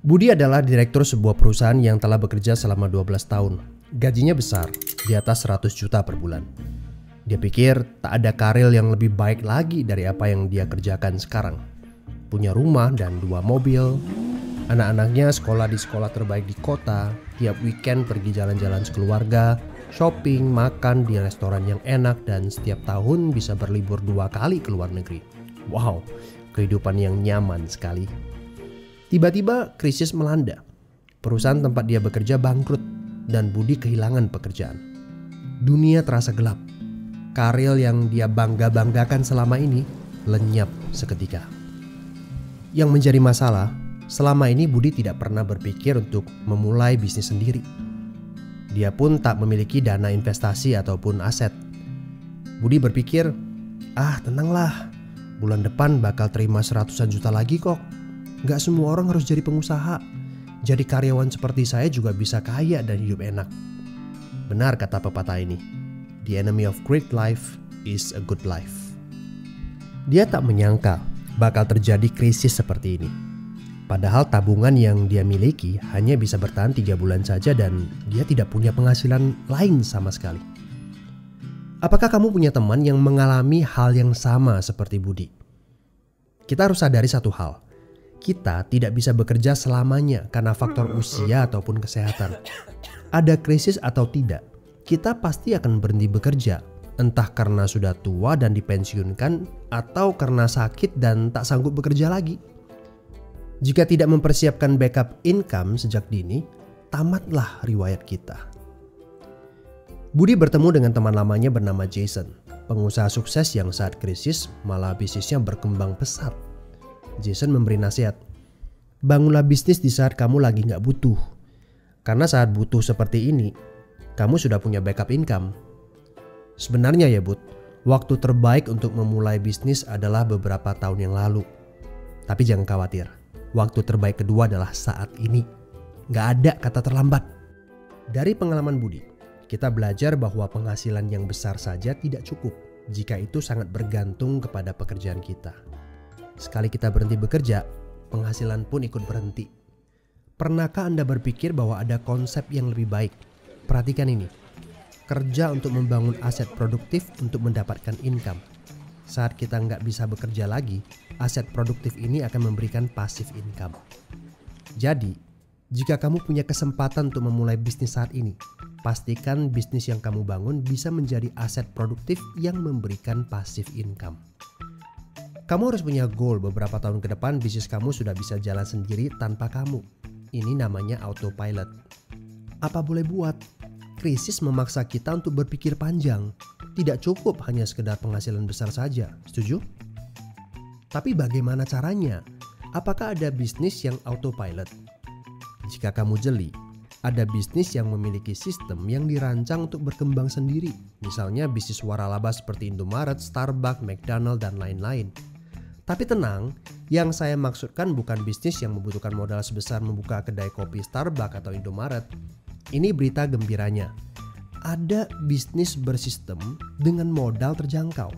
Budi adalah direktur sebuah perusahaan yang telah bekerja selama 12 tahun. Gajinya besar, di atas 100 juta per bulan. Dia pikir tak ada karir yang lebih baik lagi dari apa yang dia kerjakan sekarang. Punya rumah dan 2 mobil. Anak-anaknya sekolah di sekolah terbaik di kota. Tiap weekend pergi jalan-jalan sekeluarga, shopping, makan di restoran yang enak, dan setiap tahun bisa berlibur 2 kali ke luar negeri. Wow, kehidupan yang nyaman sekali. Tiba-tiba krisis melanda. Perusahaan tempat dia bekerja bangkrut dan Budi kehilangan pekerjaan. Dunia terasa gelap. Karir yang dia bangga-banggakan selama ini lenyap seketika. Yang menjadi masalah, selama ini Budi tidak pernah berpikir untuk memulai bisnis sendiri. Dia pun tak memiliki dana investasi ataupun aset. Budi berpikir, tenanglah, bulan depan bakal terima 100-an juta lagi kok. Gak semua orang harus jadi pengusaha. Jadi karyawan seperti saya juga bisa kaya dan hidup enak. Benar kata pepatah ini. The enemy of great life is a good life. Dia tak menyangka bakal terjadi krisis seperti ini. Padahal tabungan yang dia miliki hanya bisa bertahan 3 bulan saja dan dia tidak punya penghasilan lain sama sekali. Apakah kamu punya teman yang mengalami hal yang sama seperti Budi? Kita harus sadari satu hal. Kita tidak bisa bekerja selamanya karena faktor usia ataupun kesehatan. Ada krisis atau tidak, kita pasti akan berhenti bekerja. Entah karena sudah tua dan dipensiunkan atau karena sakit dan tak sanggup bekerja lagi. Jika tidak mempersiapkan backup income sejak dini, tamatlah riwayat kita. Budi bertemu dengan teman lamanya bernama Jason, pengusaha sukses yang saat krisis malah bisnisnya berkembang pesat. Jason memberi nasihat, bangunlah bisnis di saat kamu lagi gak butuh. Karena saat butuh seperti ini, kamu sudah punya backup income. Sebenarnya ya Bud, waktu terbaik untuk memulai bisnis adalah beberapa tahun yang lalu. Tapi jangan khawatir, waktu terbaik kedua adalah saat ini. Gak ada kata terlambat. Dari pengalaman Budi, kita belajar bahwa penghasilan yang besar saja tidak cukup jika itu sangat bergantung kepada pekerjaan kita. Sekali kita berhenti bekerja, penghasilan pun ikut berhenti. Pernahkah Anda berpikir bahwa ada konsep yang lebih baik? Perhatikan ini. Kerja untuk membangun aset produktif untuk mendapatkan income. Saat kita nggak bisa bekerja lagi, aset produktif ini akan memberikan passive income. Jadi, jika kamu punya kesempatan untuk memulai bisnis saat ini, pastikan bisnis yang kamu bangun bisa menjadi aset produktif yang memberikan passive income. Kamu harus punya goal beberapa tahun ke depan bisnis kamu sudah bisa jalan sendiri tanpa kamu. Ini namanya autopilot. Apa boleh buat? Krisis memaksa kita untuk berpikir panjang. Tidak cukup hanya sekedar penghasilan besar saja. Setuju? Tapi bagaimana caranya? Apakah ada bisnis yang autopilot? Jika kamu jeli, ada bisnis yang memiliki sistem yang dirancang untuk berkembang sendiri. Misalnya bisnis waralaba seperti Indomaret, Starbucks, McDonald, dan lain-lain. Tapi tenang, yang saya maksudkan bukan bisnis yang membutuhkan modal sebesar membuka kedai kopi Starbucks atau Indomaret. Ini berita gembiranya. Ada bisnis bersistem dengan modal terjangkau.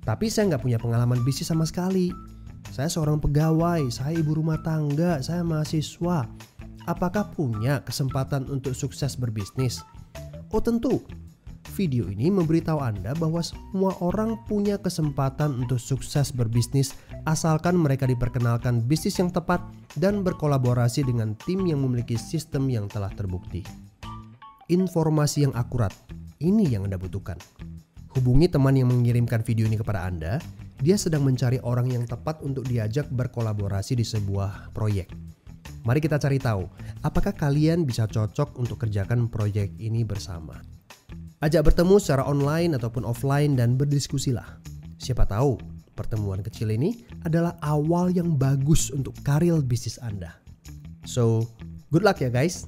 Tapi saya nggak punya pengalaman bisnis sama sekali. Saya seorang pegawai, saya ibu rumah tangga, saya mahasiswa. Apakah punya kesempatan untuk sukses berbisnis? Oh tentu. Video ini memberitahu Anda bahwa semua orang punya kesempatan untuk sukses berbisnis asalkan mereka diperkenalkan bisnis yang tepat dan berkolaborasi dengan tim yang memiliki sistem yang telah terbukti. Informasi yang akurat, ini yang Anda butuhkan. Hubungi teman yang mengirimkan video ini kepada Anda. Dia sedang mencari orang yang tepat untuk diajak berkolaborasi di sebuah proyek. Mari kita cari tahu, apakah kalian bisa cocok untuk kerjakan proyek ini bersama. Ajak bertemu secara online ataupun offline dan berdiskusilah. Siapa tahu pertemuan kecil ini adalah awal yang bagus untuk karir bisnis Anda. So, good luck ya guys.